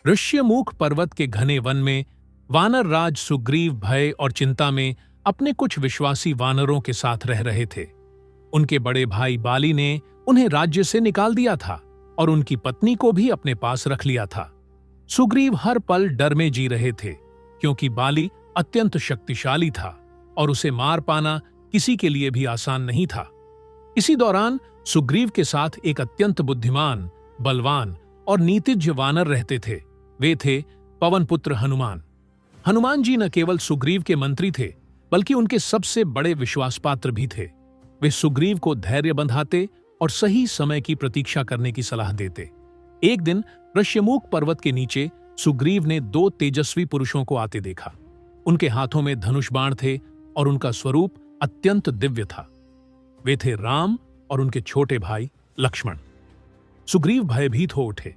ऋष्यमुख पर्वत के घने वन में वानर राज सुग्रीव भय और चिंता में अपने कुछ विश्वासी वानरों के साथ रह रहे थे। उनके बड़े भाई बाली ने उन्हें राज्य से निकाल दिया था और उनकी पत्नी को भी अपने पास रख लिया था। सुग्रीव हर पल डर में जी रहे थे, क्योंकि बाली अत्यंत शक्तिशाली था और उसे मार पाना किसी के लिए भी आसान नहीं था। इसी दौरान सुग्रीव के साथ एक अत्यंत बुद्धिमान, बलवान और नीतिज्ञ वानर रहते थे। वे थे पवनपुत्र हनुमान। हनुमान जी न केवल सुग्रीव के मंत्री थे, बल्कि उनके सबसे बड़े विश्वासपात्र भी थे। वे सुग्रीव को धैर्य बंधाते और सही समय की प्रतीक्षा करने की सलाह देते। एक दिन ऋष्यमुख पर्वत के नीचे सुग्रीव ने दो तेजस्वी पुरुषों को आते देखा। उनके हाथों में धनुष बाण थे और उनका स्वरूप अत्यंत दिव्य था। वे थे राम और उनके छोटे भाई लक्ष्मण। सुग्रीव भयभीत हो उठे।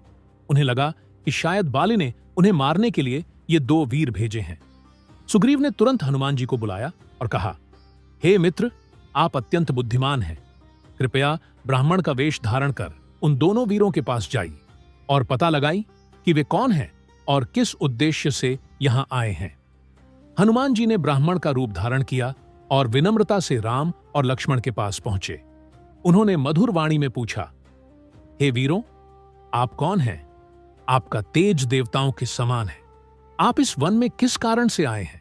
उन्हें लगा कि शायद बाली ने उन्हें मारने के लिए ये दो वीर भेजे हैं। सुग्रीव ने तुरंत हनुमान जी को बुलाया और कहा, हे मित्र, आप अत्यंत बुद्धिमान हैं। कृपया ब्राह्मण का वेश धारण कर उन दोनों वीरों के पास जाइए और पता लगाई कि वे कौन हैं और किस उद्देश्य से यहां आए हैं। हनुमान जी ने ब्राह्मण का रूप धारण किया और विनम्रता से राम और लक्ष्मण के पास पहुंचे। उन्होंने मधुर वाणी में पूछा, हे वीरों, आप कौन हैं? आपका तेज देवताओं के समान है। आप इस वन में किस कारण से आए हैं?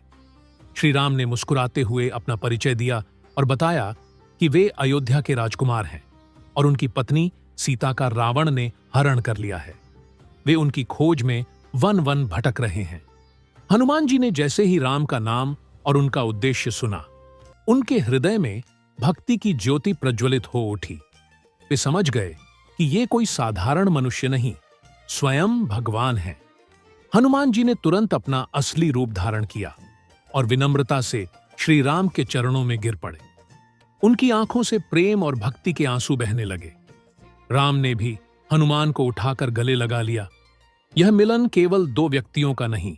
श्री राम ने मुस्कुराते हुए अपना परिचय दिया और बताया कि वे अयोध्या के राजकुमार हैं और उनकी पत्नी सीता का रावण ने हरण कर लिया है। वे उनकी खोज में वन वन भटक रहे हैं। हनुमान जी ने जैसे ही राम का नाम और उनका उद्देश्य सुना, उनके हृदय में भक्ति की ज्योति प्रज्वलित हो उठी। वे समझ गए कि ये कोई साधारण मनुष्य नहीं, स्वयं भगवान है। हनुमान जी ने तुरंत अपना असली रूप धारण किया और विनम्रता से श्री राम के चरणों में गिर पड़े। उनकी आंखों से प्रेम और भक्ति के आंसू बहने लगे। राम ने भी हनुमान को उठाकर गले लगा लिया। यह मिलन केवल दो व्यक्तियों का नहीं,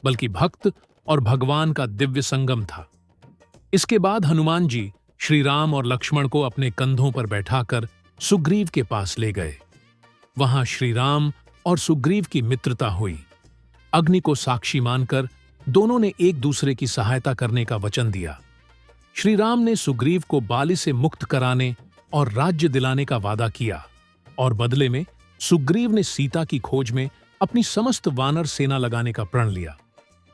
बल्कि भक्त और भगवान का दिव्य संगम था। इसके बाद हनुमान जी श्री राम और लक्ष्मण को अपने कंधों पर बैठाकर सुग्रीव के पास ले गए। वहां श्री राम और सुग्रीव की मित्रता हुई। अग्नि को साक्षी मानकर दोनों ने एक दूसरे की सहायता करने का वचन दिया। श्री राम ने सुग्रीव को बाली से मुक्त कराने और राज्य दिलाने का वादा किया और बदले में सुग्रीव ने सीता की खोज में अपनी समस्त वानर सेना लगाने का प्रण लिया।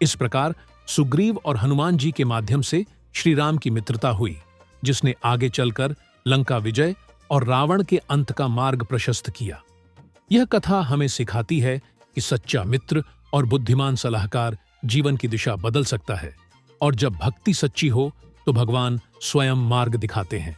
इस प्रकार सुग्रीव और हनुमान जी के माध्यम से श्री राम की मित्रता हुई, जिसने आगे चलकर लंका विजय और रावण के अंत का मार्ग प्रशस्त किया। यह कथा हमें सिखाती है कि सच्चा मित्र और बुद्धिमान सलाहकार जीवन की दिशा बदल सकता है, और जब भक्ति सच्ची हो तो भगवान स्वयं मार्ग दिखाते हैं।